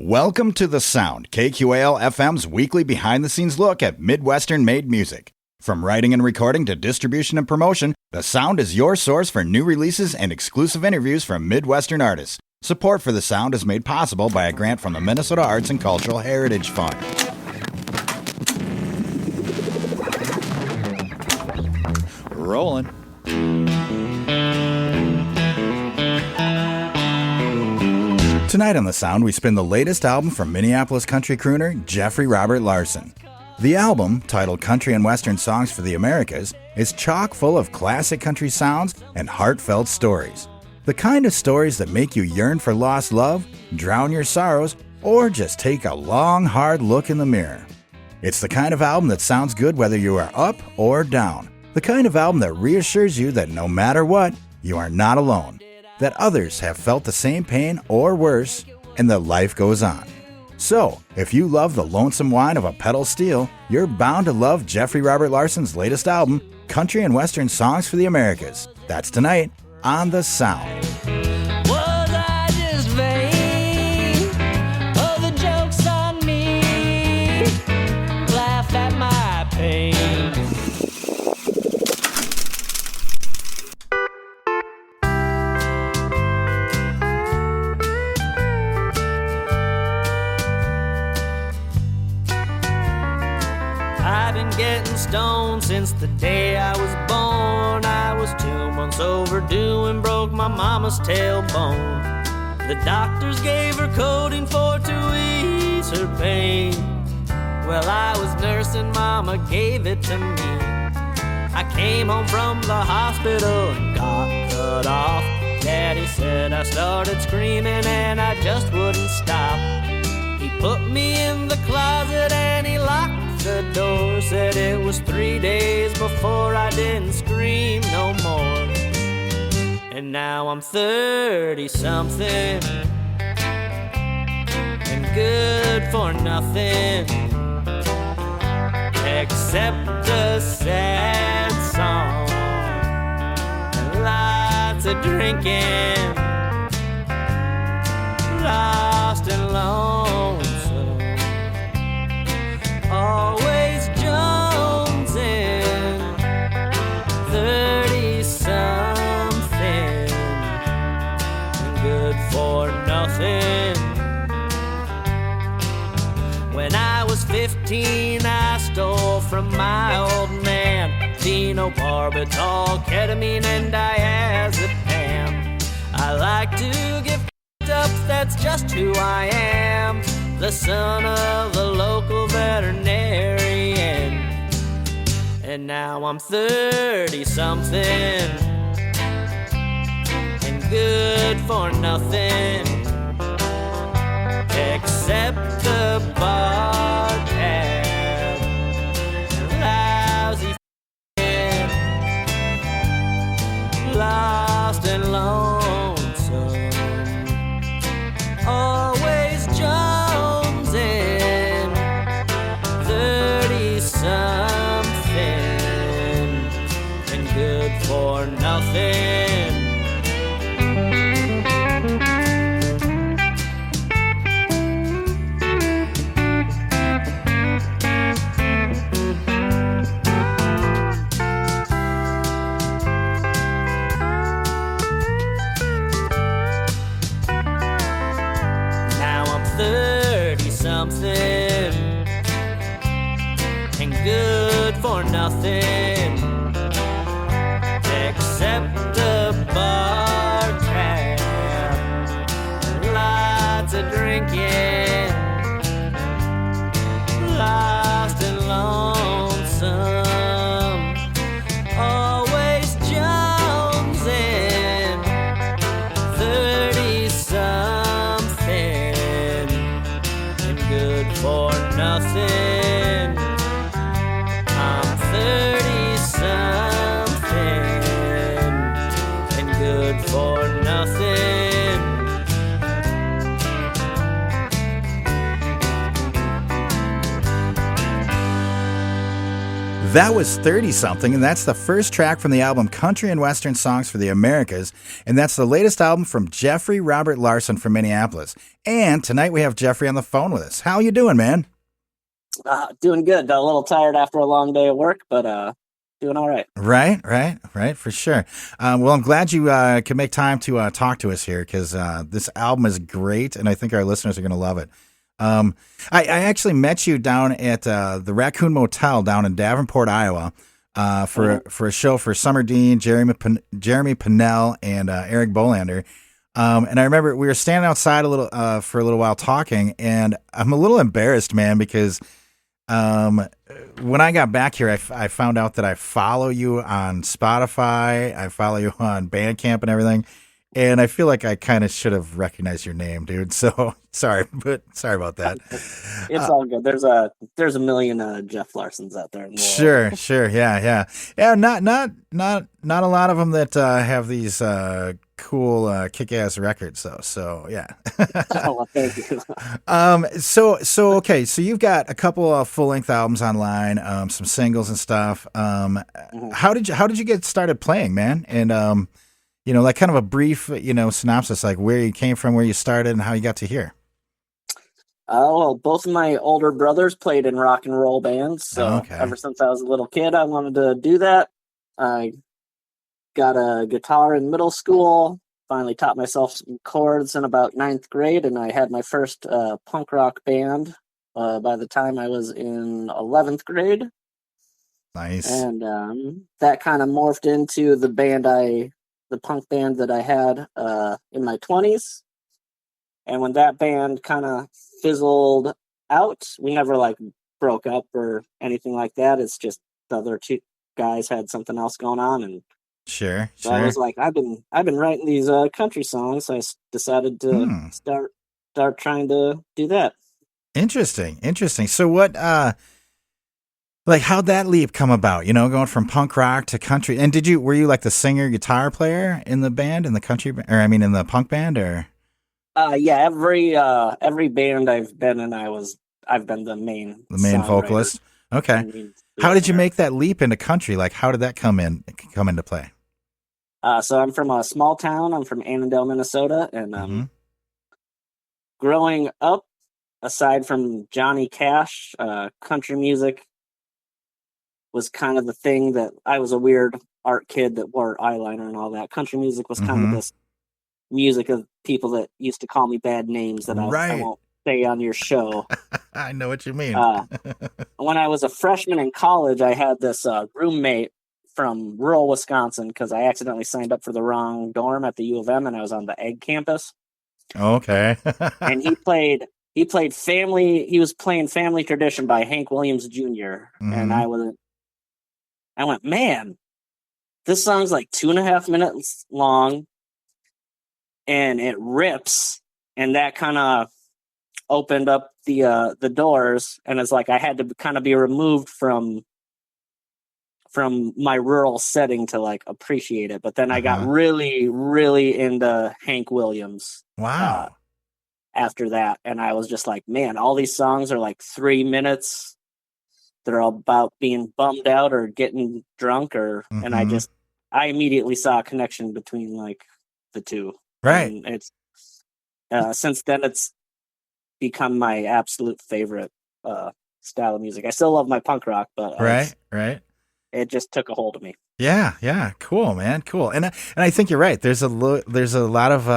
Welcome to The Sound, KQAL FM's weekly behind-the-scenes look at Midwestern-made music. From writing and recording to distribution and promotion, The Sound is your source for new releases and exclusive interviews from Midwestern artists. Support for The Sound is made possible by a grant from the Minnesota Arts and Cultural Heritage Fund. Rolling. Tonight on The Sound, we spin the latest album from Minneapolis country crooner Jeffrey Robert Larson. The album, titled Country and Western Songs for the Americas, is chock full of classic country sounds and heartfelt stories. The kind of stories that make you yearn for lost love, drown your sorrows, or just take a long, hard look in the mirror. It's the kind of album that sounds good whether you are up or down. The kind of album that reassures you that no matter what, you are not alone, that others have felt the same pain or worse, and that life goes on. So, if you love the lonesome whine of a pedal steel, you're bound to love Jeffrey Robert Larson's latest album, Country and Western Songs for the Americas. That's tonight on The Sound. Was I just vain of the jokes on me? Laugh at my pain. I've been getting stoned since the day I was born. I was 2 months overdue and broke my mama's tailbone. The doctors gave her codeine to ease her pain. Well, I was nursing, mama gave it to me. I came home from the hospital and got cut off. Daddy said I started screaming and I just wouldn't stop. He put me in the closet and he locked the door. Said it was 3 days before I didn't scream no more. And now I'm 30-something and good for nothing except a sad song and lots of drinking, lost and lonesome, always jonesing, 30-something and good for nothing. When I was 15, I stole from my old man phenobarbital, ketamine, and diazepam. I like to get up, that's just who I am. The son of a local veterinarian. And now I'm 30-something and good for nothing except the bar tab and lousy f***ing, lost and lonesome, always jonesing, 30-something and good for nothing. Something and good for nothing except a bar tab, lots of drinking, lost and lonesome, always jonesing, 30-something good for nothing. I'm 30-something and good for nothing. That was 30 something, and that's the first track from the album Country and Western Songs for the Americas, and that's the latest album from Jeffrey Robert Larson from Minneapolis. And tonight we have Jeffrey on the phone with us. How you doing, man? Doing good. A little tired after a long day of work, but doing all right. Right, for sure. Well, I'm glad you could make time to talk to us here, because this album is great, and I think our listeners are going to love it. I actually met you down at the Raccoon Motel down in Davenport, Iowa, for a show for Summer Dean, Jeremy Pinnell, and Eric Bolander. And I remember we were standing outside for a little while talking, and I'm a little embarrassed, man, because when I got back here, I found out that I follow you on Spotify, I follow you on Bandcamp and everything. And I feel like I kind of should have recognized your name, dude. So sorry about that. It's all good. There's a million Jeff Larsons out there in the world. Sure, yeah. Not a lot of them that have these cool kick-ass records, though. So yeah. Oh, well, thank you. Okay. So you've got a couple of full-length albums online, some singles and stuff. How did you get started playing, man? And like kind of a brief, synopsis, like where you came from, where you started, and how you got to here. Well, both of my older brothers played in rock and roll bands, so ever since I was a little kid, I wanted to do that. I got a guitar in middle school, finally taught myself some chords in about 9th grade, and I had my first punk rock band by the time I was in 11th grade. Nice. And that kind of morphed into the punk band that I had in my 20s. And when that band kind of fizzled out, we never broke up or anything like that. It's just the other two guys had something else going on, and sure. I was like, I've been writing these country songs, so I decided to start trying to do that. Interesting. So what how'd that leap come about? Going from punk rock to country. And were you like the singer, guitar player in the band, in the country, or in the punk band, or? Yeah, every band I've been in, I've been the main vocalist. Okay. How did you make that leap into country? Like, how did that come into play? So I'm from a small town. I'm from Annandale, Minnesota, and growing up, aside from Johnny Cash, country music was kind of the thing that I was a weird art kid that wore eyeliner and all that. Country music was kind of this music of people that used to call me bad names that I won't say on your show. I know what you mean. When I was a freshman in college, I had this roommate from rural Wisconsin because I accidentally signed up for the wrong dorm at the U of M, and I was on the Egg campus. Okay. And he was playing Family Tradition by Hank Williams Jr. And I went, man, this song's like 2.5 minutes long, and it rips. And that kind of opened up the doors, and it's like I had to kind of be removed from my rural setting to appreciate it. But then I got really, really into Hank Williams. Wow. After that, and I was just like, man, all these songs are 3 minutes. They're all about being bummed out or getting drunk, and I immediately saw a connection between the two. Right. And it's since then it's become my absolute favorite style of music. I still love my punk rock, but right. It just took a hold of me. Yeah. Cool, man. Cool. And I think you're right. There's a lot of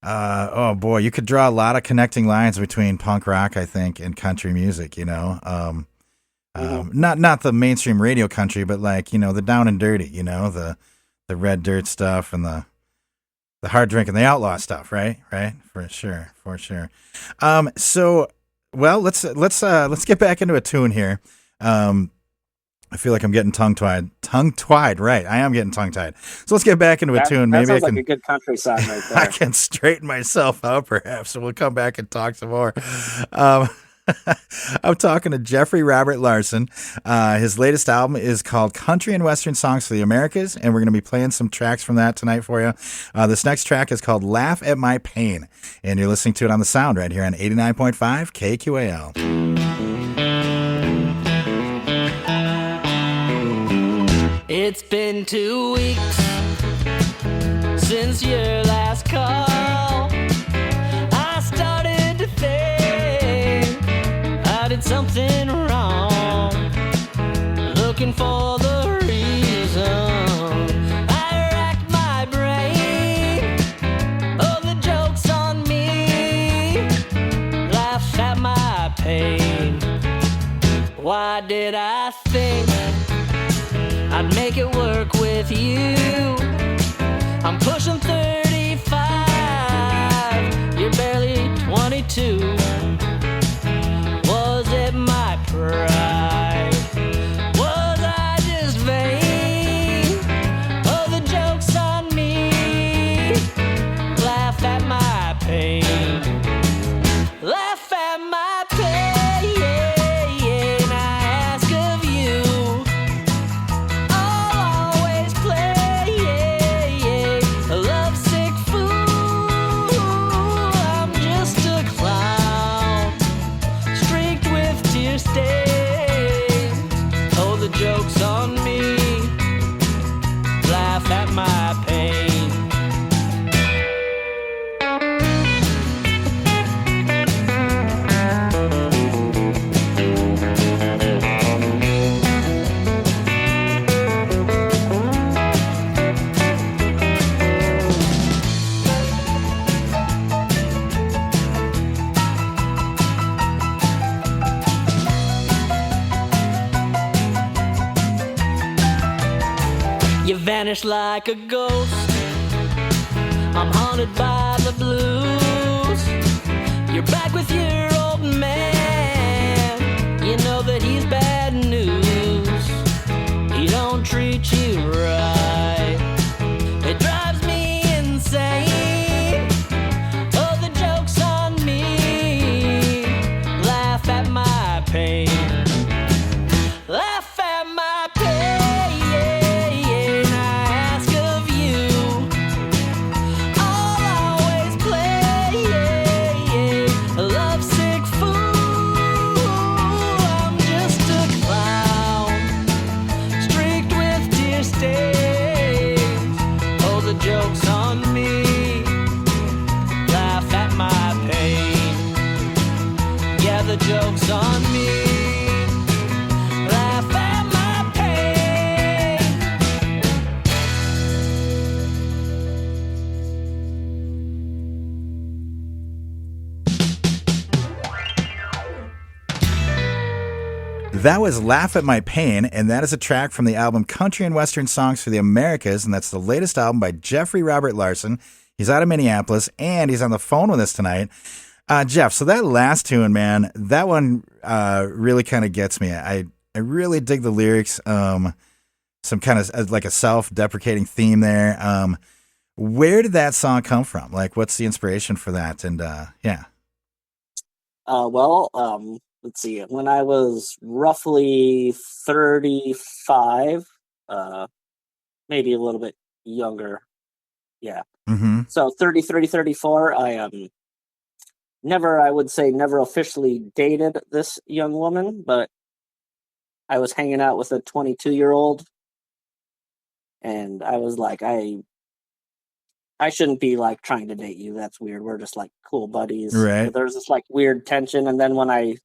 oh boy, you could draw a lot of connecting lines between punk rock, I think, and country music. Not the mainstream radio country, but the down and dirty. The red dirt stuff and the hard drink and the outlaw stuff. Right. For sure. So, well, let's get back into a tune here. I feel like I'm getting tongue-tied, right? I am getting tongue-tied. So let's get back into a tune. Maybe that sounds like a good country song right there. I can straighten myself out, perhaps, and we'll come back and talk some more. I'm talking to Jeffrey Robert Larson. His latest album is called Country and Western Songs for the Americas, and we're going to be playing some tracks from that tonight for you. This next track is called Laugh at My Pain, and you're listening to it on The Sound right here on 89.5 KQAL. It's been 2 weeks since your last call. I started to think I did something wrong, looking for the reason. I racked my brain, oh, the joke's on me, laugh at my pain. Why did I think I'd make it work with you? I'm pushing 35, you're barely 22. Was it my pride? Was I just vain? Oh, the joke's on me. Laugh at my pain. Laugh at my pain. I ask of you, I'll always play a lovesick fool. I'm just a clown, streaked with tear stains. Oh, the joke's on me. Laugh at my pain. You vanish like a ghost. I'm haunted by the blues. You're back with your old man. You know that he's bad news. He don't treat you right. It drives me insane. Oh, the joke's on me. Laugh at my pain. Laugh at my pain. I ask of you, I'll always play a lovesick fool. I'm just a clown, streaked with tear stains. Oh, the joke's on me. Laugh at my pain. Yeah, the joke's on me. Laugh at my pain. That was Laugh at My Pain, and that is a track from the album Country and Western Songs for the Americas, and that's the latest album by Jeffrey Robert Larson. He's out of Minneapolis, and he's on the phone with us tonight. Jeff, so that last tune, man, that one really kind of gets me. I really dig the lyrics, some kind of like a self-deprecating theme there. Where did that song come from? Like, what's the inspiration for that? And yeah. Let's see. When I was roughly 35, maybe a little bit younger. Yeah. Mm-hmm. So 34, I never officially dated this young woman, but I was hanging out with a 22-year-old, and I was like, I shouldn't be like trying to date you. That's weird. We're just like cool buddies. Right. But there was this like weird tension, and then when I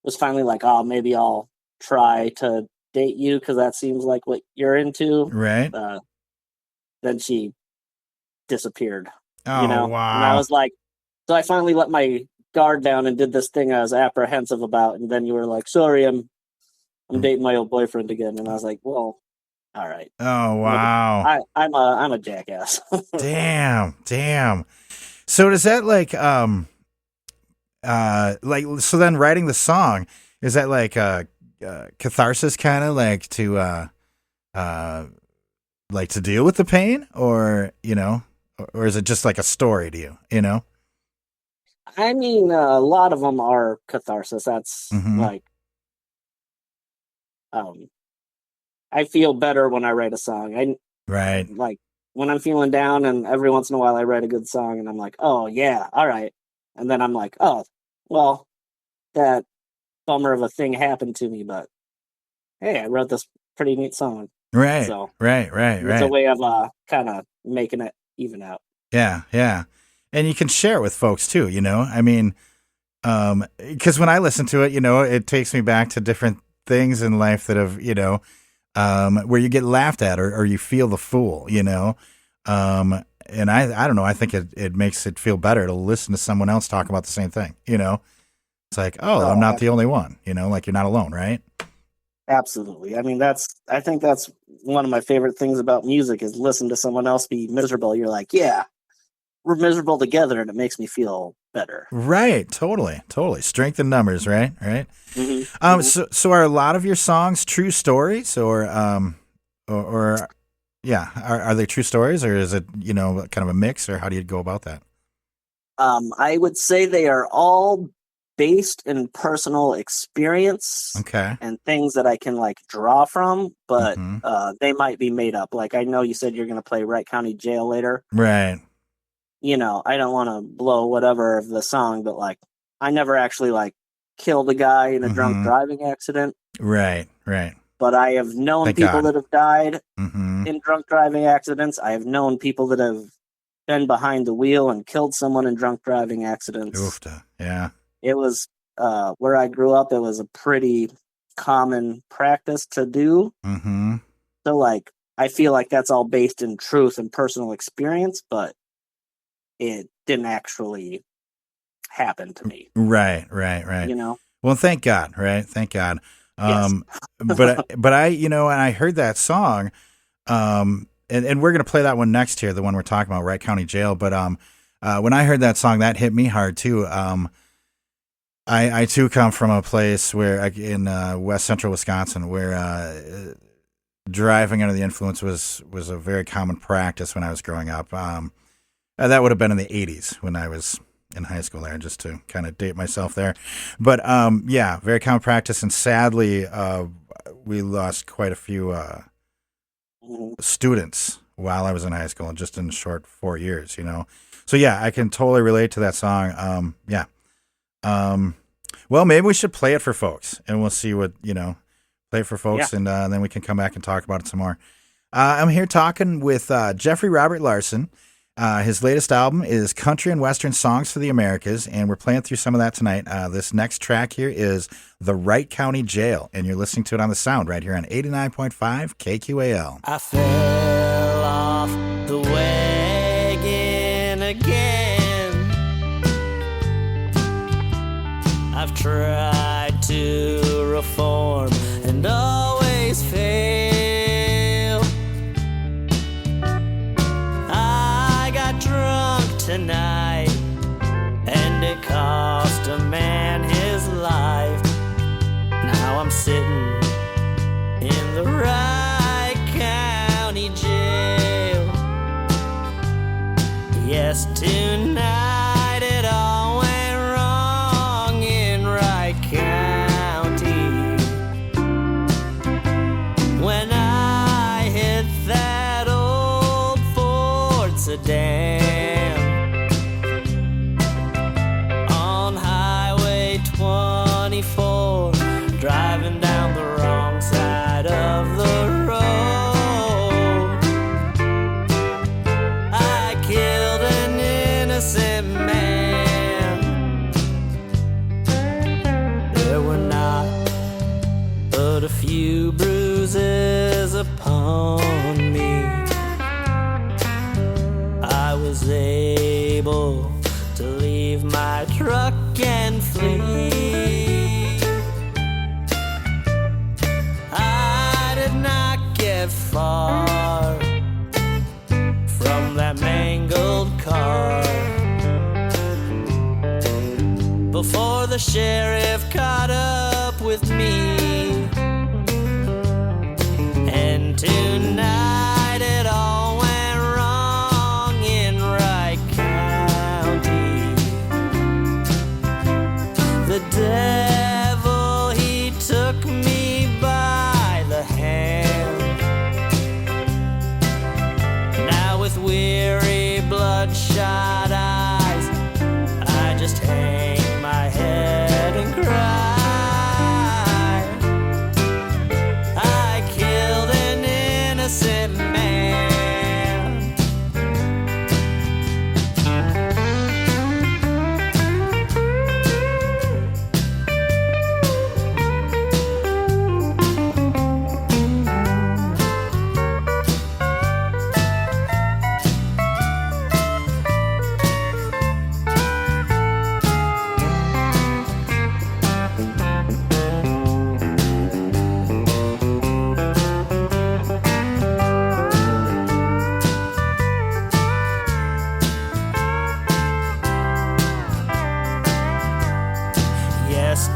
was finally like, oh, maybe I'll try to date you because that seems like what you're into. Right. Then she disappeared. Oh, wow. And I was like, so I finally let my guard down and did this thing I was apprehensive about. And then you were like, sorry, I'm dating my old boyfriend again. And I was like, well, all right. Oh, wow. I'm a jackass. Damn. So does that so then writing the song, is that like catharsis kind of like to deal with the pain, or or is it just like a story to you, I mean, a lot of them are catharsis. That's like, I feel better when I write a song. Right. Like when I'm feeling down, and every once in a while I write a good song, and I'm like, oh yeah, all right. And then I'm like, oh, well, that bummer of a thing happened to me, but hey, I wrote this pretty neat song. Right. So Right. it's a way of kind of making it even out. Yeah. Yeah. And you can share it with folks too, you know? I mean, because when I listen to it, you know, it takes me back to different things in life that have, you know, where you get laughed at or you feel the fool, you know? And I don't know, I think it makes it feel better to listen to someone else talk about the same thing, you know? It's like, oh, I'm not the only one, you know, like you're not alone, right? Absolutely. I mean, I think that's one of my favorite things about music is listen to someone else be miserable. You're like, yeah, we're miserable together, and it makes me feel better. Right. Totally. Strength in numbers, right? Right. Mm-hmm. So are a lot of your songs true stories or yeah, are they true stories or is it, you know, kind of a mix or how do you go about that? I would say they are all based in personal experience. Okay. And things that I can like draw from, but Mm-hmm. they might be made up. Like I know you said you're going to play Wright County Jail later. Right. You know, I don't want to blow whatever of the song, but like I never actually like killed a guy in a drunk driving accident. Right. Right. But I have known Thank people God. that have died Mm-hmm. in drunk driving accidents. I have known people that have been behind the wheel and killed someone in drunk driving accidents. Oofta. Yeah. It was where I grew up. It was a pretty common practice to do. Mm-hmm. So like, I feel like that's all based in truth and personal experience, but it didn't actually happen to me. Right. You know? Well, thank God, right? Thank God. Yes. but I, you know, and I heard that song, and we're going to play that one next here, the one we're talking about, Wright County Jail. But when I heard that song, that hit me hard too. I too come from a place where in West Central Wisconsin, where driving under the influence was a very common practice when I was growing up. That would have been in the 80s when I was in high school there, just to kind of date myself there. But yeah, very common practice, and sadly, we lost quite a few students while I was in high school, just in a short 4 years, you know. So yeah, I can totally relate to that song. Yeah. Well, maybe we should play it for folks, and we'll see what, you know, play it for folks, and then we can come back and talk about it some more. I'm here talking with Jeffrey Robert Larson. His latest album is Country and Western Songs for the Americas, and we're playing through some of that tonight. This next track here is The Wright County Jail, and you're listening to it on The Sound right here on 89.5 KQAL. I fell off the wagon again. I've tried to reform and always fail. I got drunk tonight and it cost a man his life. Now I'm sitting in the Wright County Jail. Yes, tonight it all went wrong in Wright County. When I hit that old Ford sedan on Highway 24, driving down the wrong side of the road. I killed an innocent man. There were not but a few bruises upon me. I was able to leave my truck and flee. I did not get far from that mangled car before the sheriff caught up with me. And tonight it all went wrong in Wright County. The devil, he took me by the hand. Now with weary, bloodshot eyes, I just hang my head and cry. I killed an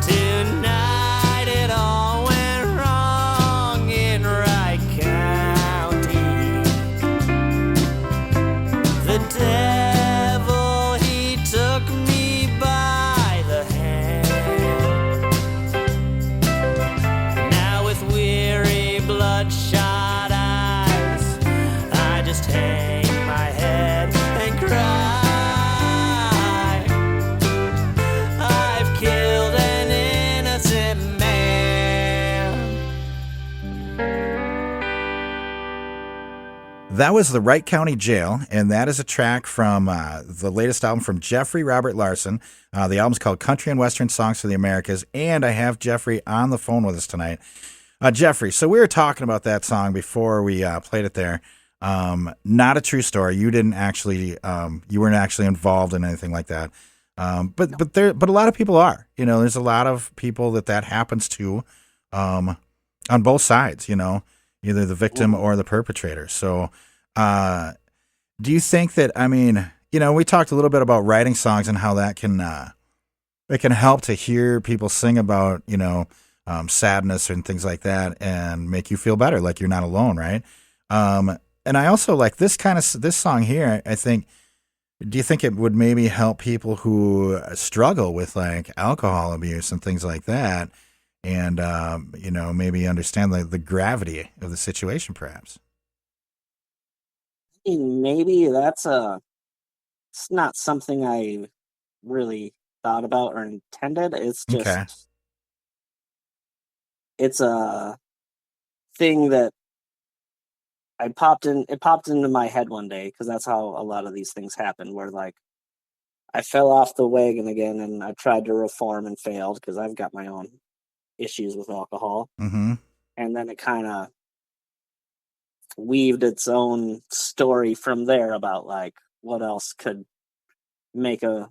Tonight it all went wrong in Wright County. The devil, he took me by the hand. Now with weary, bloodshot eyes, I just hang my head and cry. I've killed an innocent man. That was the Wright County Jail, and that is a track from the latest album from Jeffrey Robert Larson. The album's called Country and Western Songs for the Americas, and I have Jeffrey on the phone with us tonight. Jeffrey, so we were talking about that song before we played it there. Not a true story. You didn't actually, you weren't actually involved in anything like that. But a lot of people are. You know, there's a lot of people that happens to, on both sides. You know, either the victim or the perpetrator. So, do you think that? I mean, you know, we talked a little bit about writing songs and how that can it can help to hear people sing about, you know, sadness and things like that, and make you feel better, like you're not alone, right? And I also like this song here. I think. Do you think it would maybe help people who struggle with like alcohol abuse and things like that, and you know, maybe understand the gravity of the situation, perhaps? I mean, maybe it's not something I really thought about or intended. It's just Okay. it's a thing that it popped into my head one day, because that's how a lot of these things happen, where like I fell off the wagon again and I tried to reform and failed, because I've got my own issues with alcohol. Mm-hmm. And then it kind of weaved its own story from there about like what else could make a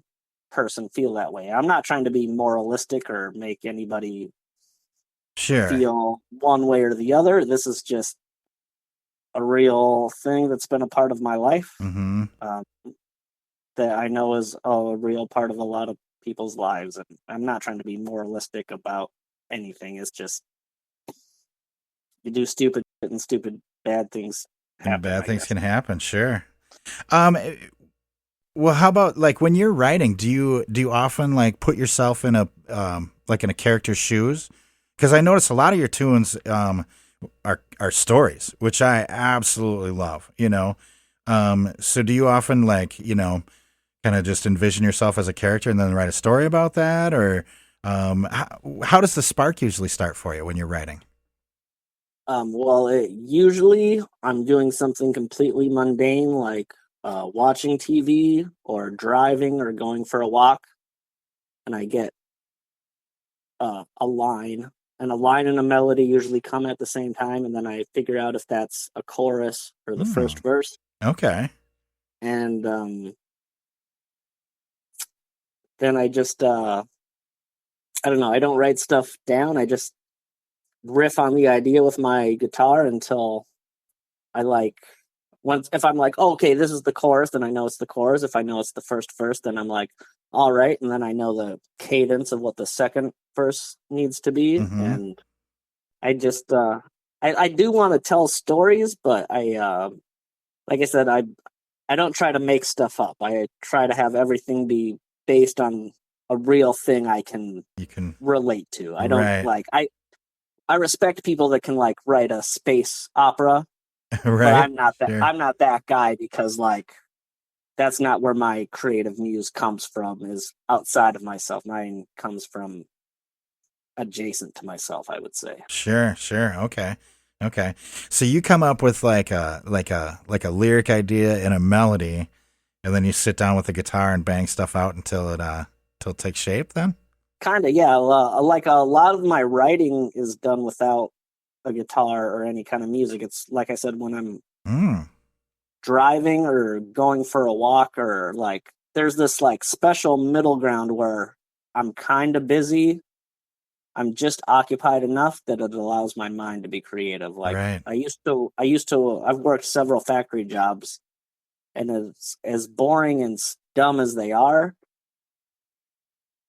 person feel that way. I'm not trying to be moralistic or make anybody Sure. feel one way or the other. This is just a real thing that's been a part of my life, Mm-hmm. that I know is a real part of a lot of people's lives. And I'm not trying to be moralistic about anything. It's just you do stupid shit and stupid bad things happen. And bad I things guess. can happen. Sure. Well, how about like when you're writing? Do you often like put yourself in a like in a character's shoes? Because I notice a lot of your tunes are stories, which I absolutely love. You know, so do you often like, you know, kind of just envision yourself as a character and then write a story about that, or how does the spark usually start for you when you're writing? Well, usually I'm doing something completely mundane, like watching TV or driving or going for a walk, and I get a line. And a line and a melody usually come at the same time, and then I figure out if that's a chorus or the first verse. Okay. And then I just, I don't know, I don't write stuff down. I just riff on the idea with my guitar until I like, if I'm like, oh, okay, this is the chorus, then I know it's the chorus. If I know it's the first verse, then I'm like, all right. And then I know the cadence of what the second verse needs to be. Mm-hmm. And I just, I do want to tell stories, but like I said, I don't try to make stuff up. I try to have everything be based on a real thing you can relate to. I don't like, I respect people that can like write a space opera, Right. but I'm not that. Sure. I'm not that guy, because like that's not where my creative muse comes from. Is outside of myself. Mine comes from adjacent to myself, I would say. Sure. Okay. So you come up with like a lyric idea and a melody, and then you sit down with the guitar and bang stuff out until it takes shape. Then. Kind of, yeah. Like a lot of my writing is done without a guitar or any kind of music. It's like I said, when I'm driving or going for a walk, or like there's this like special middle ground where I'm kind of busy. I'm just occupied enough that it allows my mind to be creative. Like I've worked several factory jobs, and as boring and dumb as they are,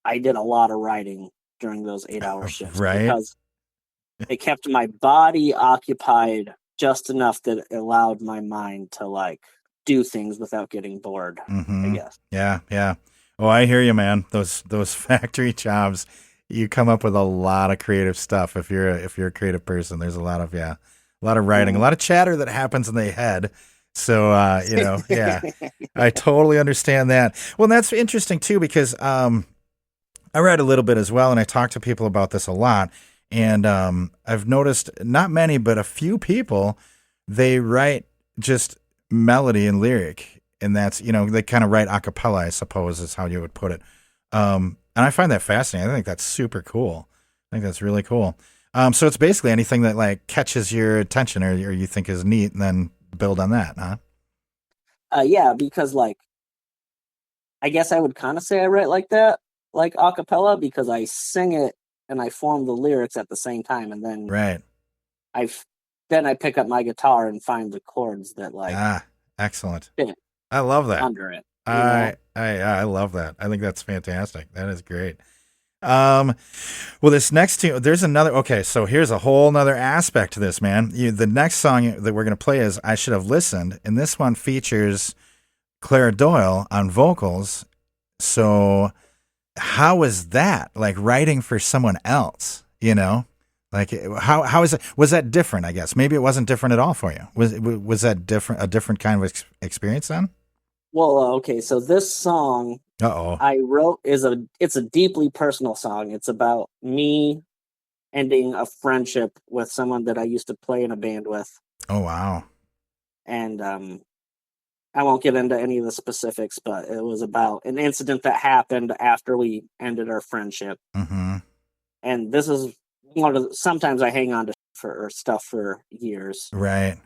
I did a lot of writing during those 8-hour shifts. Right. Because it kept my body occupied just enough that it allowed my mind to like do things without getting bored, I guess. Yeah. Oh, I hear you, man. Those factory jobs, you come up with a lot of creative stuff. If you're a creative person, there's a lot of writing, a lot of chatter that happens in the head. So, yeah, I totally understand that. Well, that's interesting too, because I write a little bit as well, and I talk to people about this a lot. And I've noticed not many, but a few people, they write just melody and lyric, and that's, they kind of write a cappella, I suppose is how you would put it. And I find that fascinating. I think that's super cool. I think that's really cool. So it's basically anything that like catches your attention or you think is neat, and then build on that, huh? Yeah, because like, I guess I would kind of say I write like that, like a cappella, because I sing it and I form the lyrics at the same time, and then Right. I pick up my guitar and find the chords that like excellent. fit I love that. under it. I love that. I think that's fantastic. That is great. Well, this next tune, there's another. Okay, so here's a whole nother aspect to this, man. The next song that we're gonna play is "I Should Have Listened," and this one features Claire Doyle on vocals. So, how is that like writing for someone else? Like how is it? Was that different? I guess maybe it wasn't different at all for you. Was that a different kind of experience then? Well, okay, so this song I wrote it's a deeply personal song. It's about me ending a friendship with someone that I used to play in a band with. Oh, wow. And I won't get into any of the specifics, but it was about an incident that happened after we ended our friendship. Mm-hmm. And this is sometimes I hang on to stuff for years. Right.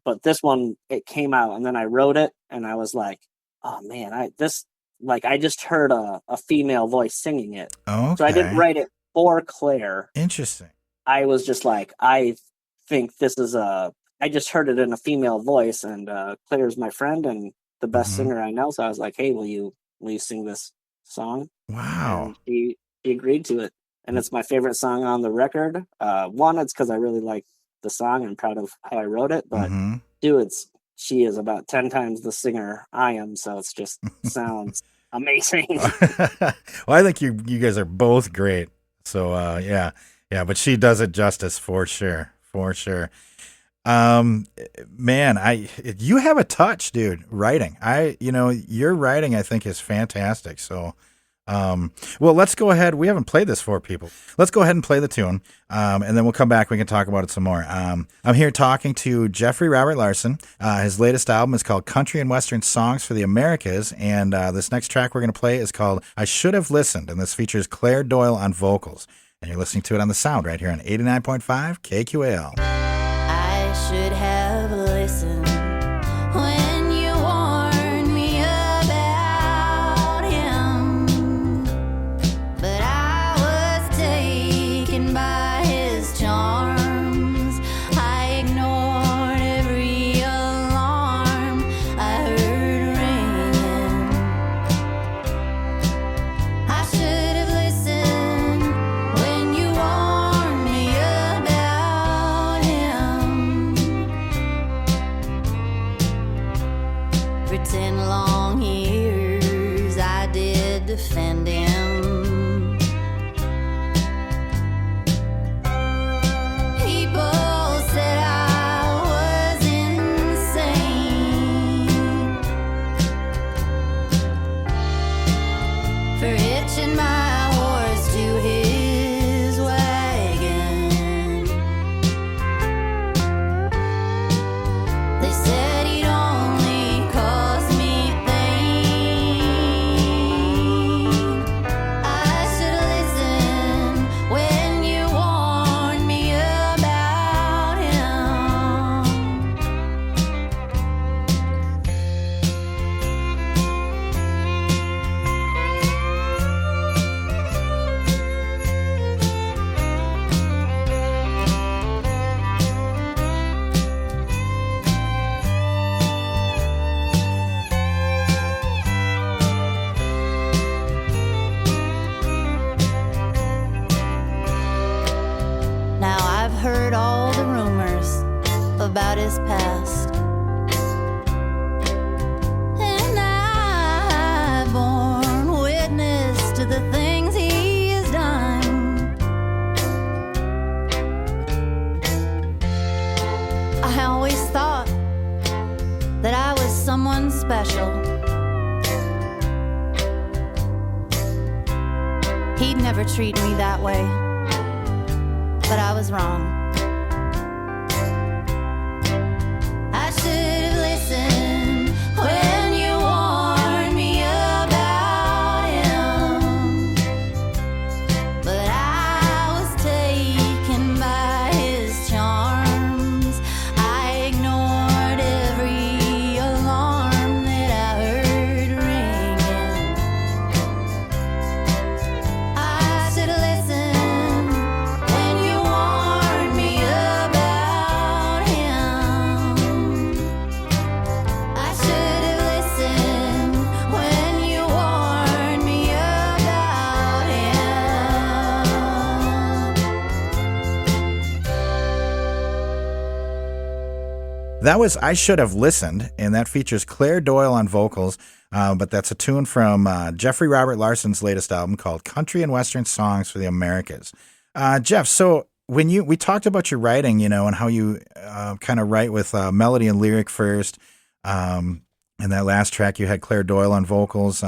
But this one, it came out, and then I wrote it, and I was like, oh man, I just heard a female voice singing it. Okay. So I didn't write it for Claire. Interesting. I was just like, I think this is I just heard it in a female voice, and Claire's my friend and the best singer I know. So I was like, hey, will you sing this song? Wow. And she agreed to it. And it's my favorite song on the record. One, it's because I really like the song and proud of how I wrote it. But two, she is about 10 times the singer I am. So it's just sounds amazing. Well, I think you guys are both great. So yeah, but she does it justice for sure. Man, you have a touch, dude, writing. Your writing I think is fantastic. So well, let's go ahead. We haven't played this for people. Let's go ahead and play the tune. And then we'll come back. We can talk about it some more. I'm here talking to Jeffrey Robert Larson. His latest album is called Country and Western Songs for the Americas. And this next track we're going to play is called I Should Have Listened. And this features Claire Doyle on vocals. And you're listening to it on The Sound right here on 89.5 KQAL. I should have listened when you warned me about him, but I was taken by his charms. I ignored every alarm I heard ringing. I should have listened when you warned me about him. about his past. And I've borne witness to the things he has done. I always thought that I was someone special. He'd never treat me that way, but I was wrong. I should have listened when you warned me about him, but I was taken by his charms. I ignored every alarm that I heard ringing. I should have listened when you warned me about him. I should have listened when you warned me about him. That was I Should Have Listened, and that features Claire Doyle on vocals, but that's a tune from Jeffrey Robert Larson's latest album called Country and Western Songs for the Americas. Jeff, so when we talked about your writing, and how you kind of write with melody and lyric first, and that last track you had Claire Doyle on vocals.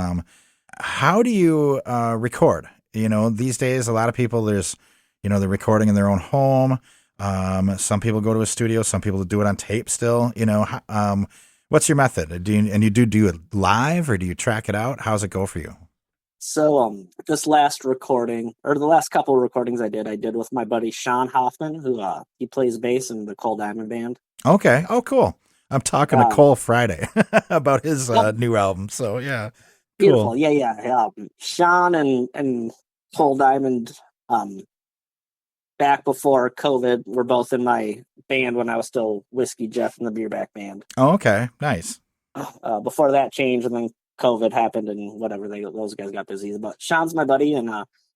How do you record? These days, a lot of people, they're recording in their own home. Some people go to a studio, some people do it on tape still, what's your method? Do you it live, or do you track it out? How's it go for you? So this last recording, or the last couple of recordings I did with my buddy Sean Hoffman, who he plays bass in the Cole Diamond Band. Okay. Oh, cool. I'm talking to Cole Friday about his new album. So yeah, beautiful. Cool. Yeah. Sean and Cole Diamond, back before COVID, were both in my band when I was still Whiskey Jeff in the Beerback Band. Oh, okay. Nice. Before that changed, and then COVID happened, and whatever, those guys got busy. But Sean's my buddy, and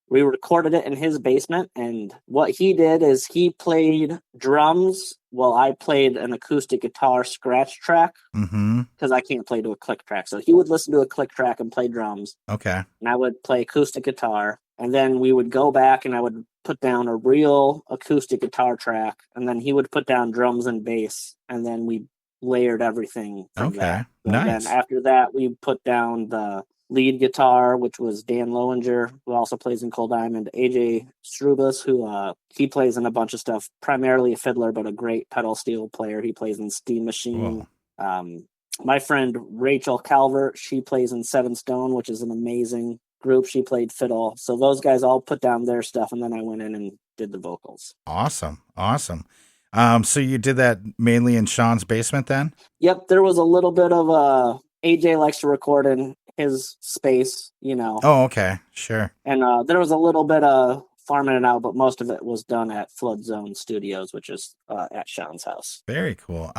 we recorded it in his basement. And what he did is he played drums while I played an acoustic guitar scratch track, because I can't play to a click track. So he would listen to a click track and play drums. Okay. And I would play acoustic guitar. And then we would go back and I would put down a real acoustic guitar track. And then he would put down drums and bass. And then we layered everything from that. And nice. then after that, we put down the lead guitar, which was Dan Lowinger, who also plays in Cole Diamond, AJ Strubus, who he plays in a bunch of stuff, primarily a fiddler, but a great pedal steel player. He plays in Steam Machine. My friend Rachel Calvert, she plays in Seven Stone, which is an amazing group. She played fiddle. So those guys all put down their stuff, and then I went in and did the vocals. Awesome. So you did that mainly in Sean's basement then? Yep. There was a little bit of AJ likes to record in his space, Oh, okay. Sure. And there was a little bit of farming it out, but most of it was done at Flood Zone Studios, which is at Sean's house. Very cool.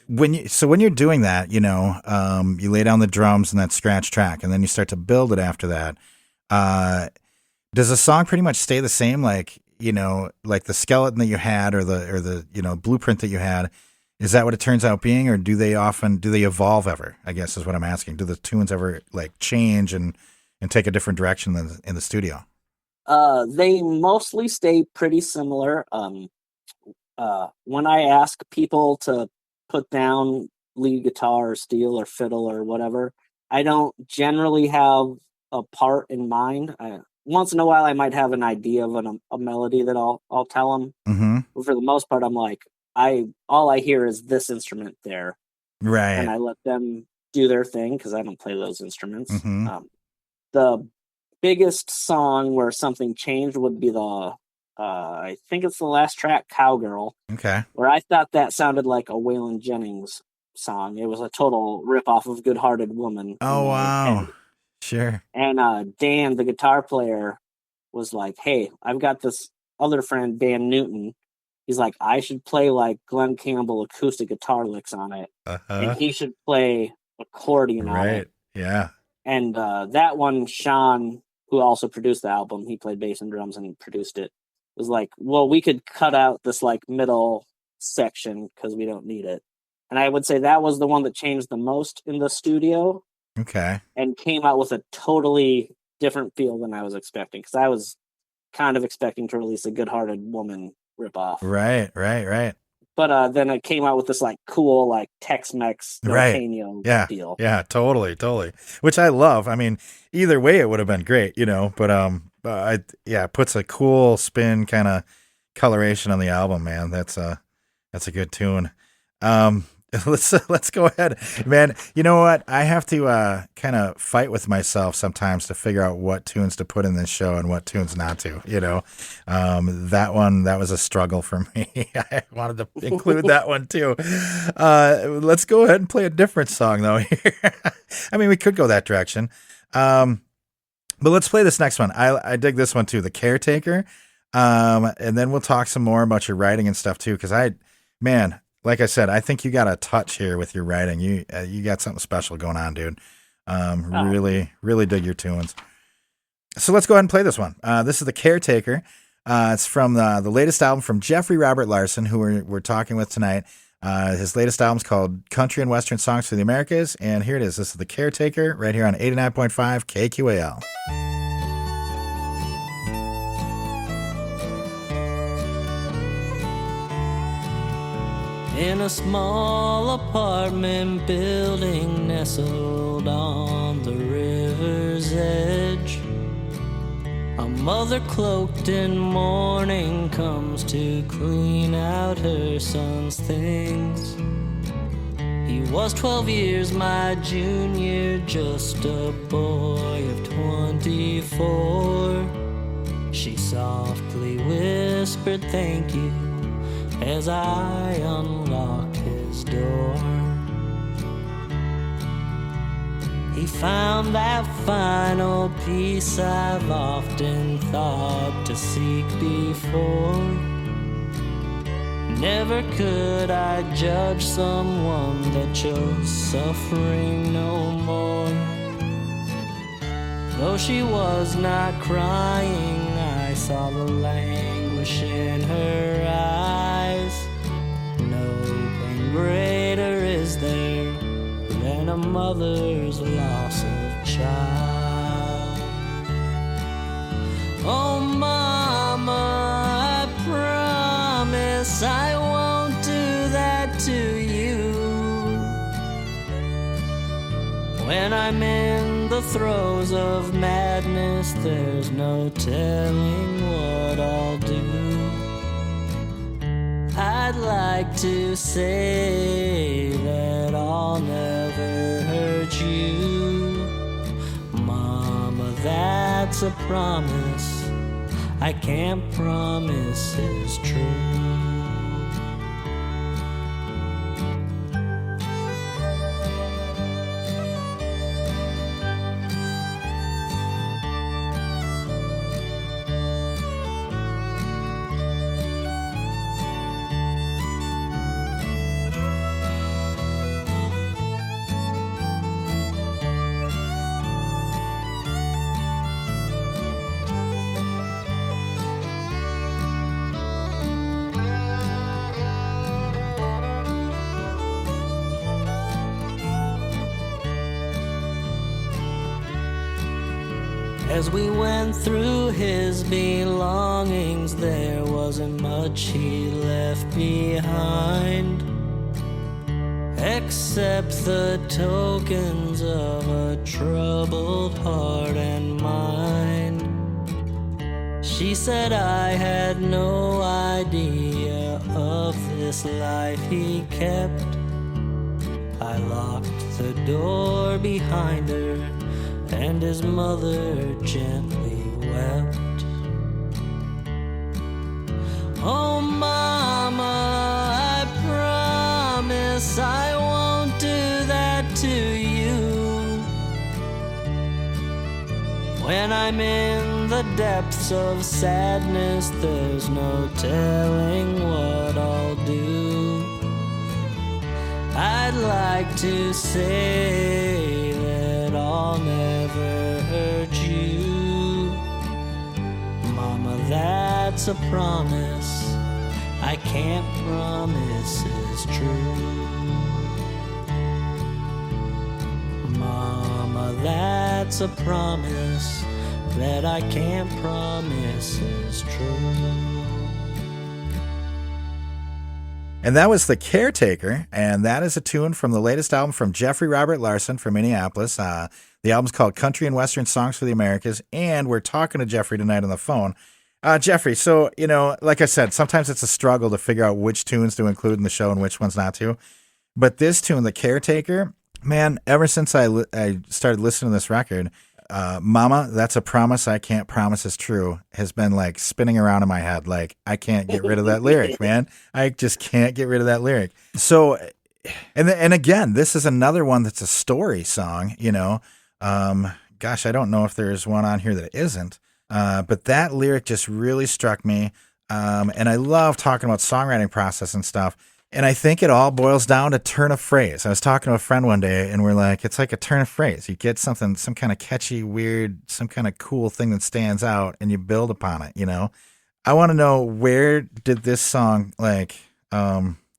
When you're doing that, you lay down the drums and that scratch track, and then you start to build it after that. Does the song pretty much stay the same? Like the skeleton that you had, or the blueprint that you had, is that what it turns out being, or do they evolve ever? I guess is what I'm asking. Do the tunes ever change and take a different direction than in the studio? They mostly stay pretty similar. When I ask people to put down lead guitar or steel or fiddle or whatever, I don't generally have a part in mind. Once in a while, I might have an idea of a melody that I'll tell them. But for the most part, I'm like, all I hear is this instrument there, right? And I let them do their thing because I don't play those instruments. The biggest song where something changed would be I think it's the last track, Cowgirl. Okay. Where I thought that sounded like a Waylon Jennings song. It was a total ripoff of Good Hearted Woman. Oh, wow. Sure. And Dan, the guitar player, was like, hey, I've got this other friend, Dan Newton. He's like, I should play like Glenn Campbell acoustic guitar licks on it. And he should play accordion on it. Yeah. And that one, Sean, who also produced the album, he played bass and drums and produced it, was like, well, we could cut out this middle section because we don't need it. And I would say that was the one that changed the most in the studio. Okay. And came out with a totally different feel than I was expecting, because I was kind of expecting to release a Good-Hearted Woman ripoff. Right. But then it came out with this like cool like Tex-Mex norteño feel. Yeah, totally. Which I love. I mean, either way it would have been great, but it puts a cool spin kind of coloration on the album, man. That's a good tune. Let's go ahead, man. You know what? I have to kind of fight with myself sometimes to figure out what tunes to put in this show and what tunes not to. That was a struggle for me. I wanted to include that one too. Let's go ahead and play a different song though. Here, I mean, we could go that direction, but let's play this next one. I dig this one too, "The Caretaker," and then we'll talk some more about your writing and stuff too. Because like I said, I think you got a touch here with your writing. You got something special going on, dude. Really, really dig your tunes. So let's go ahead and play this one. This is "The Caretaker." It's from the latest album from Jeffrey Robert Larson, who we're talking with tonight. His latest album is called Country and Western Songs for the Americas. And here it is. This is "The Caretaker" right here on 89.5 KQAL. In a small apartment building nestled on the river's edge, a mother cloaked in mourning comes to clean out her son's things. He was 12 years my junior, just a boy of 24. She softly whispered thank you as I unlocked his door. He found that final peace I've often thought to seek before. Never could I judge someone that chose suffering no more. Though she was not crying, I saw the languish in her eyes. No pain greater is there than a mother's loss of child. Oh mama, I promise I won't do that to you. When I'm in the throes of madness, there's no telling what I'll do. I'd like to say that I'll never hurt you. Mama, that's a promise I can't promise is true. As we went through his belongings, there wasn't much he left behind, except the tokens of a troubled heart and mind. She said I had no idea of this life he kept. I locked the door behind her, and his mother gently wept. Oh mama, I promise I won't do that to you. When I'm in the depths of sadness, there's no telling what I'll do. I'd like to say that I'll never hurt you. Mama, that's a promise I can't promise is true. Mama, that's a promise that I can't promise is true. And that was The Caretaker, and that is a tune from the latest album from Jeffrey Robert Larson from Minneapolis. The album's called Country and Western Songs for the Americas, and we're talking to Jeffrey tonight on the phone. Jeffrey, so, like I said, sometimes it's a struggle to figure out which tunes to include in the show and which ones not to. But this tune, The Caretaker, man, ever since I started listening to this record, Mama, That's a Promise I Can't Promise is True, has been like spinning around in my head. Like, I can't get rid of that lyric, man. I just can't get rid of that lyric. So, and again, this is another one that's a story song, Gosh, I don't know if there's one on here that isn't. But that lyric just really struck me. And I love talking about songwriting process and stuff. And I think it all boils down to turn of phrase. I was talking to a friend one day and we're like, it's like a turn of phrase. You get something, some kind of catchy, weird, some kind of cool thing that stands out and you build upon it, I want to know, where did this song, what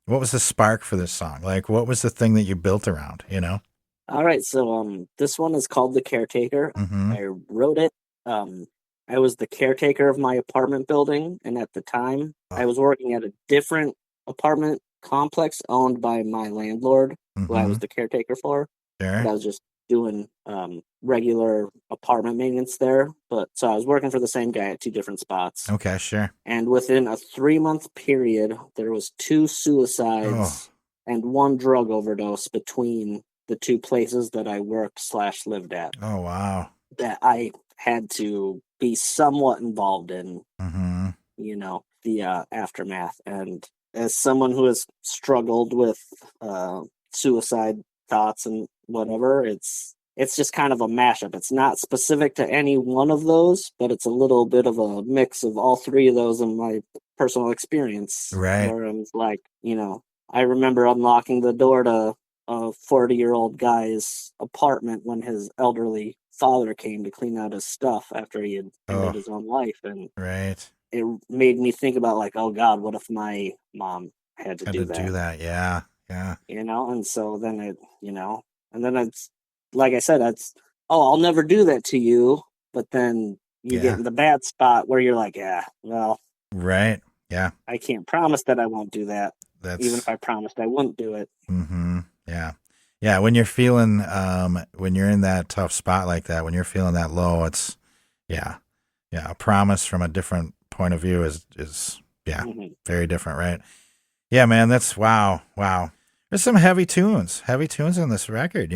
was the spark for this song? Like, what was the thing that you built around, All right. So this one is called The Caretaker. Mm-hmm. I wrote it. I was the caretaker of my apartment building. And at the time, I was working at a different apartment complex owned by my landlord, who I was the caretaker for. Sure. I was just doing regular apartment maintenance there. But so I was working for the same guy at two different spots. Okay, sure. And within a 3-month period, there was 2 suicides and 1 drug overdose between the 2 places that I worked/lived at. Oh, wow. That I had to be somewhat involved in, the aftermath. And as someone who has struggled with suicide thoughts and whatever, it's just kind of a mashup. It's not specific to any one of those, but it's a little bit of a mix of all 3 of those in my personal experience. Right. Where I'm like, I remember unlocking the door to a 40-year-old guy's apartment when his elderly father came to clean out his stuff after he had ended his own life. And right. it made me think about, like, oh God, what if my mom had to do that? Yeah. Yeah. And so then and then it's, like I said, I'll never do that to you. But then you get in the bad spot where you're like, yeah, well, right. Yeah. I can't promise that I won't do that. Even if I promised I wouldn't do it. Mm-hmm. Yeah. Yeah. When you're feeling, when you're in that tough spot like that, when you're feeling that low, it's, a promise from a different point of view is very different. Right. Yeah, man. That's wow. There's some heavy tunes on this record,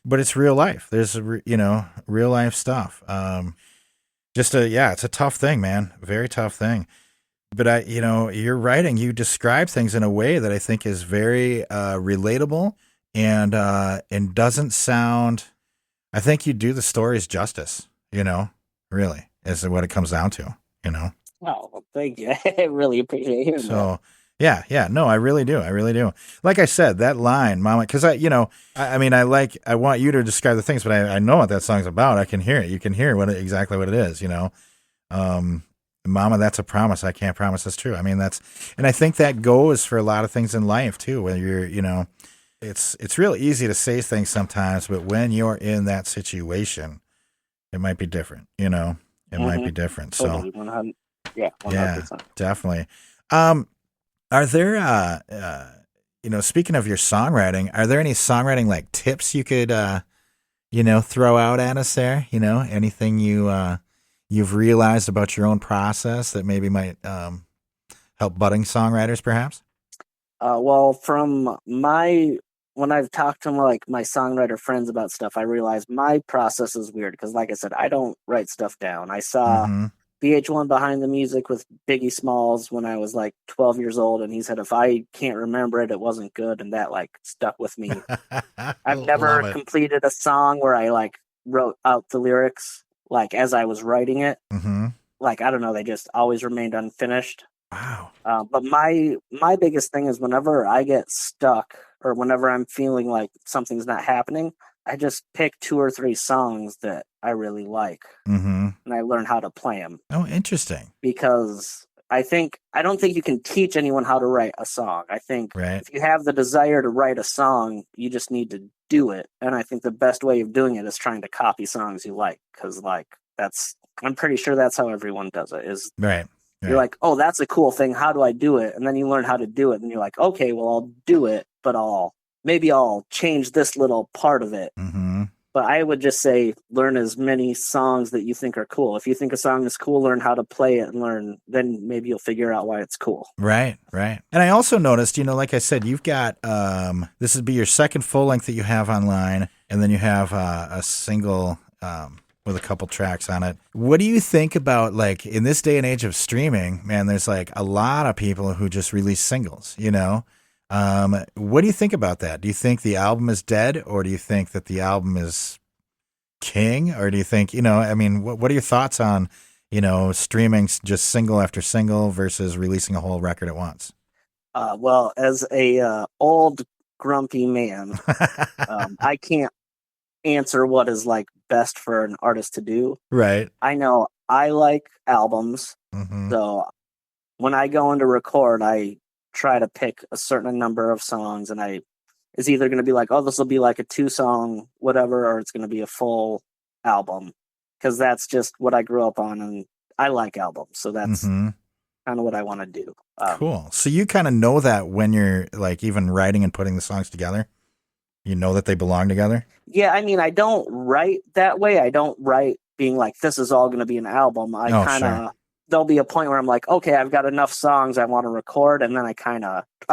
but it's real life. There's, real life stuff. It's a tough thing, man. Very tough thing. But your writing, you describe things in a way that I think is very relatable and doesn't sound, I think you do the stories justice, really, is what it comes down to, Oh, well, thank you. I really appreciate hearing that. Yeah, no, I really do. Like I said, that line, Mama, because I want you to describe the things, but I know what that song's about. I can hear it. You can hear exactly what it is, Mama, that's a promise I can't promise is true. I mean, and I think that goes for a lot of things in life too, where you're, it's real easy to say things sometimes, but when you're in that situation, it might be different, it might be different. Totally. So 100%. Yeah, definitely. Are there, speaking of your songwriting, are there any songwriting like tips you could, throw out at us there? Anything you've realized about your own process that maybe might help budding songwriters, perhaps? Well, when I've talked to my songwriter friends about stuff, I realized my process is weird because, like I said, I don't write stuff down. I saw VH1 Behind the Music with Biggie Smalls when I was 12 years old, and he said if I can't remember it, it wasn't good, and that stuck with me. I've never completed a song where I wrote out the lyrics as I was writing it. I don't know, they just always remained unfinished. Wow. But my biggest thing is whenever I get stuck or whenever I'm feeling like something's not happening, I just pick 2 or 3 songs that I really like, and I learn how to play them. Oh, interesting. Because I don't think you can teach anyone how to write a song. I think Right. if you have the desire to write a song, you just need to do it. And I think the best way of doing it is trying to copy songs you like, because like I'm pretty sure that's how everyone does it. Is Right. You're like, oh, that's a cool thing. How do I do it? And then you learn how to do it, and you're like, okay, well, I'll do it, but I'll change this little part of it. Mm-hmm. But I would just say learn as many songs that you think are cool. If you think a song is cool, learn how to play it and then maybe you'll figure out why it's cool. Right, right. And I also noticed, like I said, you've got, this would be your second full length that you have online, and then you have a single with a couple tracks on it. What do you think about, like, in this day and age of streaming, man, there's like a lot of people who just release singles, what do you think about that? Do you think the album is dead, or do you think that the album is king, or do you think, what are your thoughts on, streaming just single after single versus releasing a whole record at once? Well, as a old grumpy man, I can't answer what is like best for an artist to do. Right. I know I like albums, so when I go in to record, I try to pick a certain number of songs, and it's either going to be like, oh, this will be like a 2-song whatever, or it's going to be a full album, because that's just what I grew up on, and I like albums, so that's kind of what I want to do. Cool. So you kind of know that when you're like even writing and putting the songs together, you know that they belong together? Yeah, I mean, I don't write that way. I don't write being like, this is all going to be an album. There'll be a point where I'm like, okay, I've got enough songs I want to record, and then I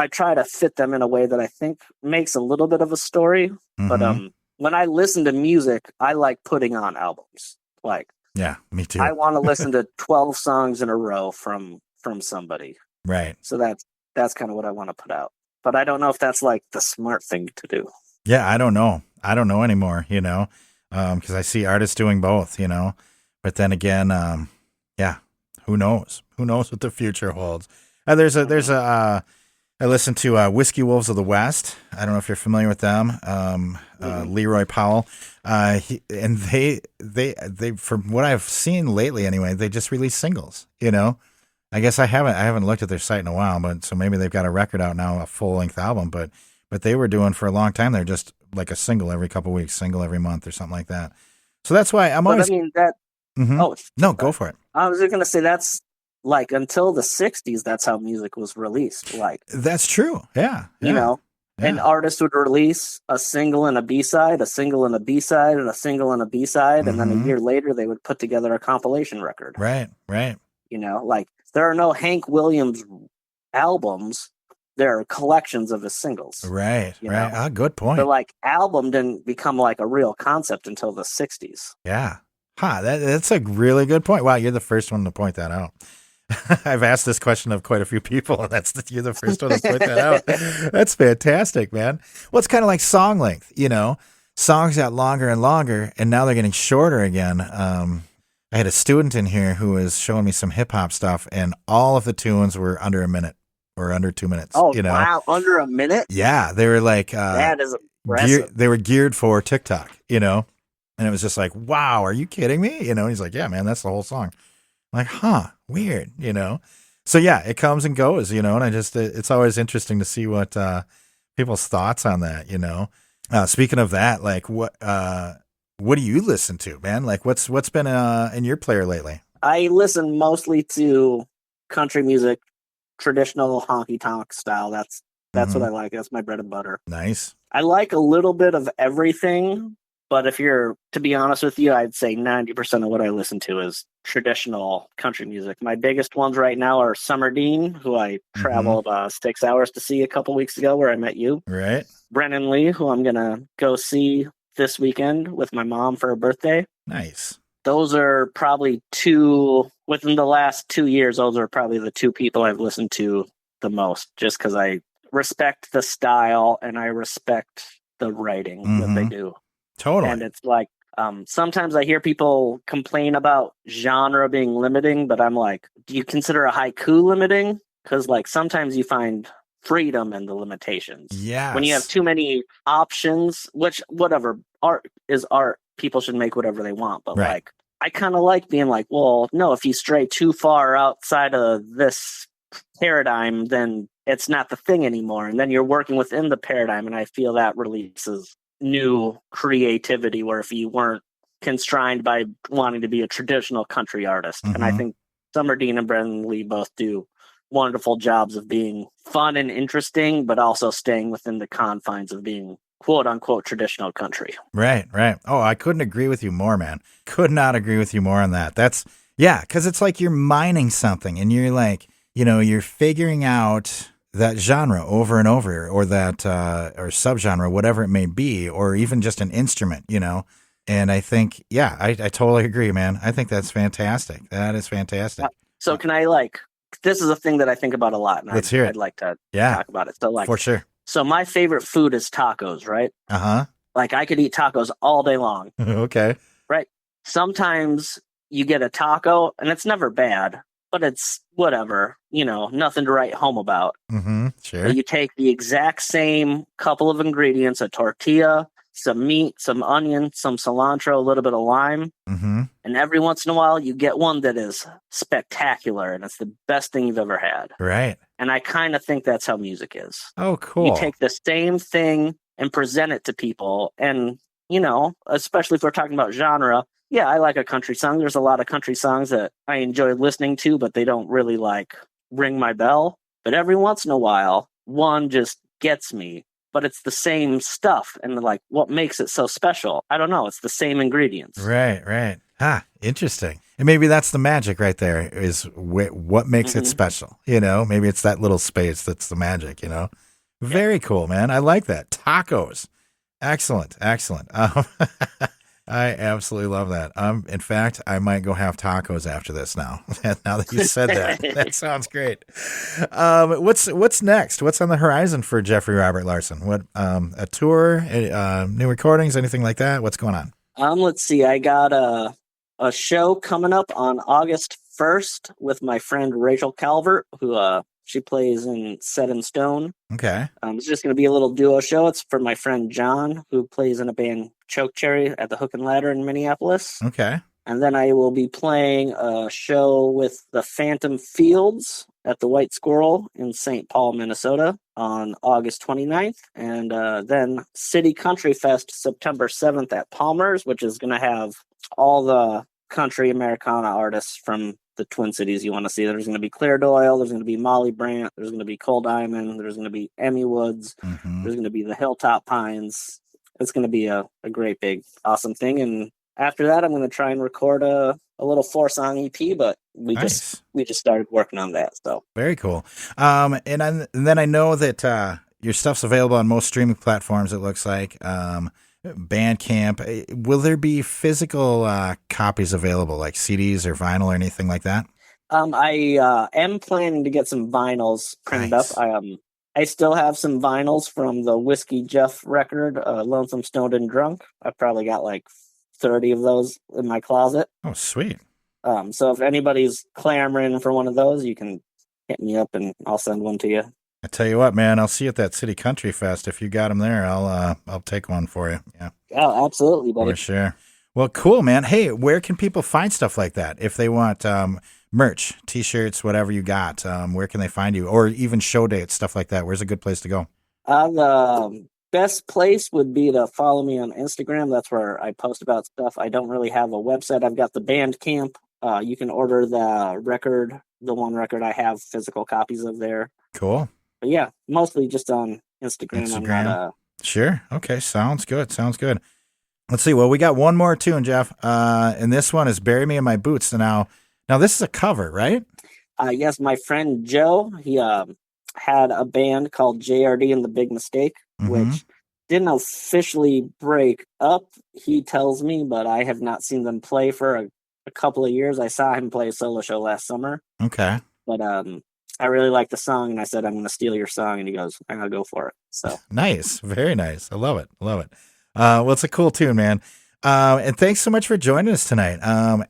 try to fit them in a way that I think makes a little bit of a story. But when I listen to music, I like putting on albums. Like, yeah, me too. I want to listen to 12 songs in a row from somebody. Right. So that's kind of what I want to put out. But I don't know if that's like the smart thing to do. Yeah, I don't know. I don't know anymore, because I see artists doing both, But then again, yeah. Who knows? Who knows what the future holds? I listened to Whiskey Wolves of the West. I don't know if you're familiar with them. Leroy Powell. They from what I've seen lately anyway, they just release singles, I guess I haven't looked at their site in a while, but so maybe they've got a record out now, a full length album, but they were doing for a long time. They're just like a single every couple of weeks, single every month or something like that. So that's why I'm always. Oh, no, go for it. I was just going to say that's like until the 60s, that's how music was released. Like, that's true. Yeah. An artist would release a single and a B-side, a single and a B-side, and a single and a B-side. And then a year later, they would put together a compilation record. Right. Like there are no Hank Williams albums. There are collections of his singles. Right. Ah, good point. But like album didn't become like a real concept until the 60s. Yeah. That's a really good point. Wow, you're the first one to point that out. I've asked this question of quite a few people, and you're the first one to point that out. That's fantastic, man. Well, it's kind of like song length, Songs got longer and longer, and now they're getting shorter again. I had a student in here who was showing me some hip-hop stuff, and all of the tunes were under a minute or under 2 minutes. Oh, wow, under a minute? Yeah, they were like... that is impressive. They were geared for TikTok, And it was just like, wow, are you kidding me? He's like, yeah, man, that's the whole song. I'm like, huh, weird, So yeah, it comes and goes, and it's always interesting to see what people's thoughts on that, Speaking of that, like what do you listen to, man? Like what's been in your player lately? I listen mostly to country music, traditional honky tonk style. That's what I like. That's my bread and butter. Nice. I like a little bit of everything. But to be honest with you, I'd say 90% of what I listen to is traditional country music. My biggest ones right now are Summer Dean, who I traveled 6 hours to see a couple weeks ago where I met you. Right. Brennan Lee, who I'm going to go see this weekend with my mom for her birthday. Nice. Those are probably within the last 2 years, those are probably the two people I've listened to the most, just because I respect the style and I respect the writing that they do. Totally. And it's like, sometimes I hear people complain about genre being limiting, but I'm like, do you consider a haiku limiting? Because like sometimes you find freedom in the limitations. Yeah. When you have too many options, which whatever, art is art. People should make whatever they want. But like I kind of like being like, well, no, if you stray too far outside of this paradigm, then it's not the thing anymore. And then you're working within the paradigm. And I feel that releases new creativity where if you weren't constrained by wanting to be a traditional country artist. And I think Summer Dean and Brendan Lee both do wonderful jobs of being fun and interesting, but also staying within the confines of being quote unquote traditional country. Right. Oh, I couldn't agree with you more, man. Could not agree with you more on that. That's, yeah, because it's like you're mining something and you're like, you're figuring out that genre over and over, or that, or subgenre, whatever it may be, or even just an instrument, And I think, yeah, I totally agree, man. I think that's fantastic. That is fantastic. So can I this is a thing that I think about a lot. And Let's hear it. I'd like to talk about it. So for sure. So my favorite food is tacos, right? Uh-huh. I could eat tacos all day long. Okay. Right. Sometimes you get a taco and it's never bad, but it's whatever, nothing to write home about. Mm-hmm. Sure. But you take the exact same couple of ingredients, a tortilla, some meat, some onion, some cilantro, a little bit of lime. Mm-hmm. And every once in a while, you get one that is spectacular, and it's the best thing you've ever had. Right. And I kind of think that's how music is. Oh, cool. You take the same thing and present it to people. And, especially if we're talking about genre, yeah, I like a country song. There's a lot of country songs that I enjoy listening to, but they don't really ring my bell. But every once in a while, one just gets me. But it's the same stuff. And what makes it so special? I don't know. It's the same ingredients. Right. Interesting. And maybe that's the magic right there, is what makes it special. Maybe it's that little space that's the magic, Very cool, man. I like that. Tacos. Excellent. I absolutely love that. In fact, I might go have tacos after this now. Now that you said that, that sounds great. What's next? What's on the horizon for Jeffrey Robert Larson? What, a tour, new recordings, anything like that? What's going on? Let's see. I got a show coming up on August 1st with my friend Rachel Calvert, who she plays in Set in Stone. Okay. It's just going to be a little duo show. It's for my friend John, who plays in a band Choke Cherry at the Hook and Ladder in Minneapolis. Okay. And then I will be playing a show with the Phantom Fields at the White Squirrel in St. Paul, Minnesota on August 29th. And then City Country Fest September 7th at Palmer's, which is going to have all the country Americana artists from the Twin Cities you want to see. There's going to be Claire Doyle, there's going to be Molly Brandt, there's going to be Cole Diamond, there's going to be Emmy Woods, there's going to be the Hilltop Pines. It's going to be a great, big, awesome thing. And after that, I'm going to try and record a little 4-song EP, but we just started working on that. So very cool. And then I know that your stuff's available on most streaming platforms, it looks like. Bandcamp. Will there be physical copies available, like CDs or vinyl or anything like that? I am planning to get some vinyls printed up. I still have some vinyls from the Whiskey Jeff record, Lonesome, Stoned, and Drunk. I've probably got 30 of those in my closet. Oh, sweet. So if anybody's clamoring for one of those, you can hit me up and I'll send one to you. I tell you what, man, I'll see you at that City Country Fest. If you got them there, I'll take one for you. Yeah. Oh, absolutely, buddy. For sure. Well, cool, man. Hey, where can people find stuff like that? If they want merch, T-shirts, whatever you got, where can they find you? Or even show dates, stuff like that. Where's a good place to go? The best place would be to follow me on Instagram. That's where I post about stuff. I don't really have a website. I've got the Bandcamp. You can order the record, the one record I have physical copies of there. Cool. But yeah, mostly just on Instagram. I'm not, Sure. Okay. Sounds good. Let's see. Well, we got one more tune, Jeff. And this one is Bury Me in My Boots. Now this is a cover, right? Yes, my friend Joe, he had a band called JRD and the Big Mistake, which didn't officially break up, he tells me, but I have not seen them play for a couple of years. I saw him play a solo show last summer. Okay. But I really like the song, and I said, I'm going to steal your song, and he goes, I'm going to go for it. So nice. Very nice. I love it. Well, it's a cool tune, man. And thanks so much for joining us tonight.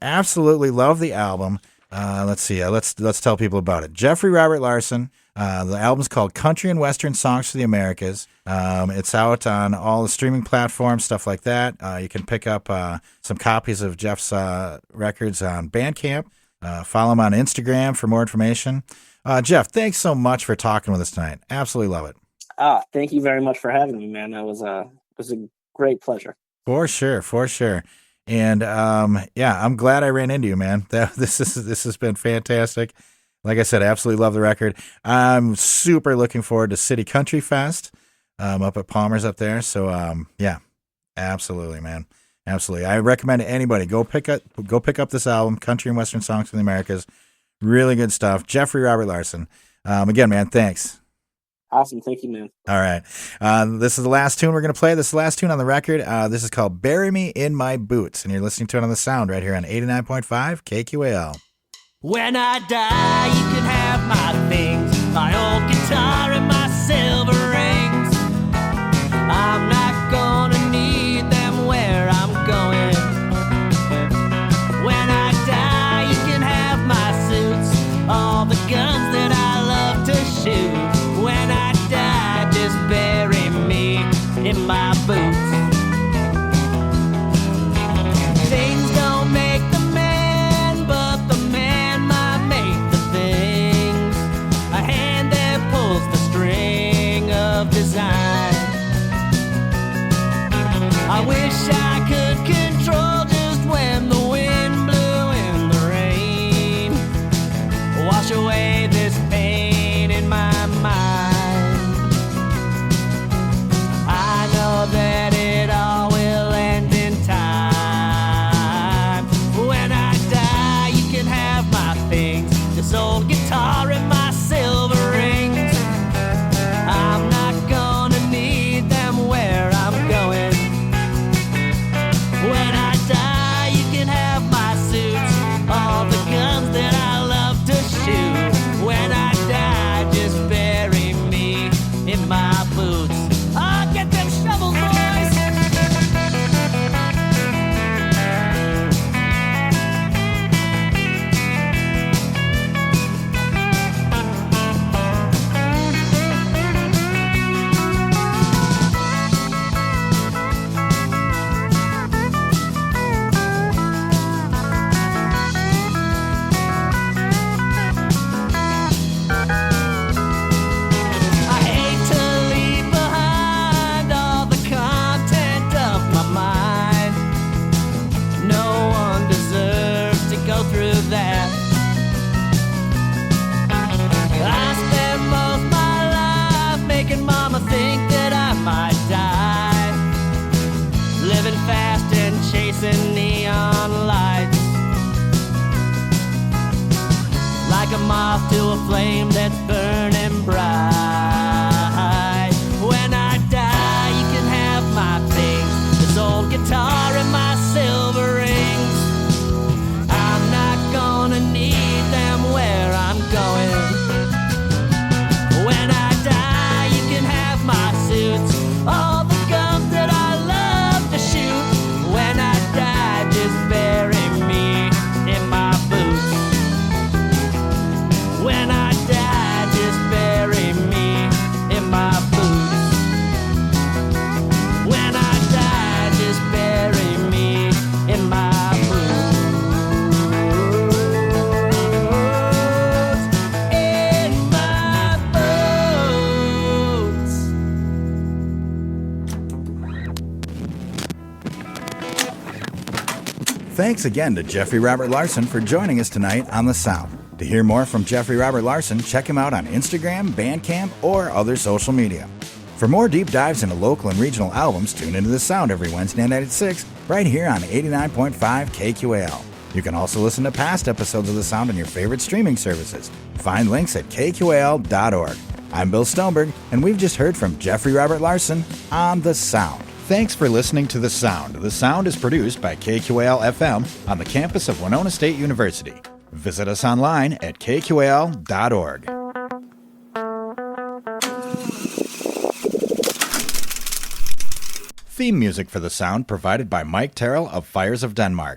Absolutely love the album. Let's see. Let's tell people about it. Jeffrey Robert Larson, The album's called Country and Western Songs for the Americas. It's out on all the streaming platforms, stuff like that. You can pick up some copies of Jeff's records on Bandcamp. Follow him on Instagram for more information. Jeff, thanks so much for talking with us tonight. Absolutely love it. Thank you very much for having me, man. It was a great pleasure. For sure. And I'm glad I ran into you, man. This has been fantastic. Like I said, I absolutely love the record. I'm super looking forward to City Country Fest up at Palmer's up there. So absolutely, man. Absolutely. I recommend anybody go pick up this album, Country and Western Songs from the Americas. Really good stuff. Jeffrey Robert Larson. Again, man, thanks. Awesome. Thank you, man. All right. This is the last tune we're going to play. This is the last tune on the record. This is called Bury Me in My Boots, and you're listening to it on The Sound right here on 89.5 KQAL. When I die, you can have my things, my old guitar and my silver rings. I'm not gonna need them where I'm going. When I die, you can have my suits, all the guns that I love to shoot. When I die, just bury me in my boots. Things don't make the man, but the man might make the things. A hand that pulls the string of design. I wish I could control just when the wind blew in the rain. Wash away this pain in my mind. I know that it all will end in time. When I die, you can have my things, this old guitar and my silver rings. I'm not gonna need them where I'm going. When I die, you can have my suits, all the guns that I love to shoot. When I die, just bury me in my boots. Oh, get them shovels, boys! I hate to leave behind all the content of my mind. No one deserves to go through that. I spent most my life making mama think that I might die, living fast and chasing neon lights, like a moth to a flame that's burning bright. When I die, you can have my things, this old guitar and my silver rings. I'm not gonna need them where I'm going. When I die, you can have my suits, all the guns that I love to shoot. When I die, just bury me in my boots. When I die, just bury me in my boots. When I die, just bury me in my boots. In my boots. Thanks again to Jeffrey Robert Larson for joining us tonight on The Sound. To hear more from Jeffrey Robert Larson, check him out on Instagram, Bandcamp, or other social media. For more deep dives into local and regional albums, tune into The Sound every Wednesday night at 6, right here on 89.5 KQAL. You can also listen to past episodes of The Sound on your favorite streaming services. Find links at kqal.org. I'm Bill Stoneberg, and we've just heard from Jeffrey Robert Larson on The Sound. Thanks for listening to The Sound. The Sound is produced by KQAL-FM on the campus of Winona State University. Visit us online at kqal.org. Theme music for The Sound provided by Mike Terrell of Fires of Denmark.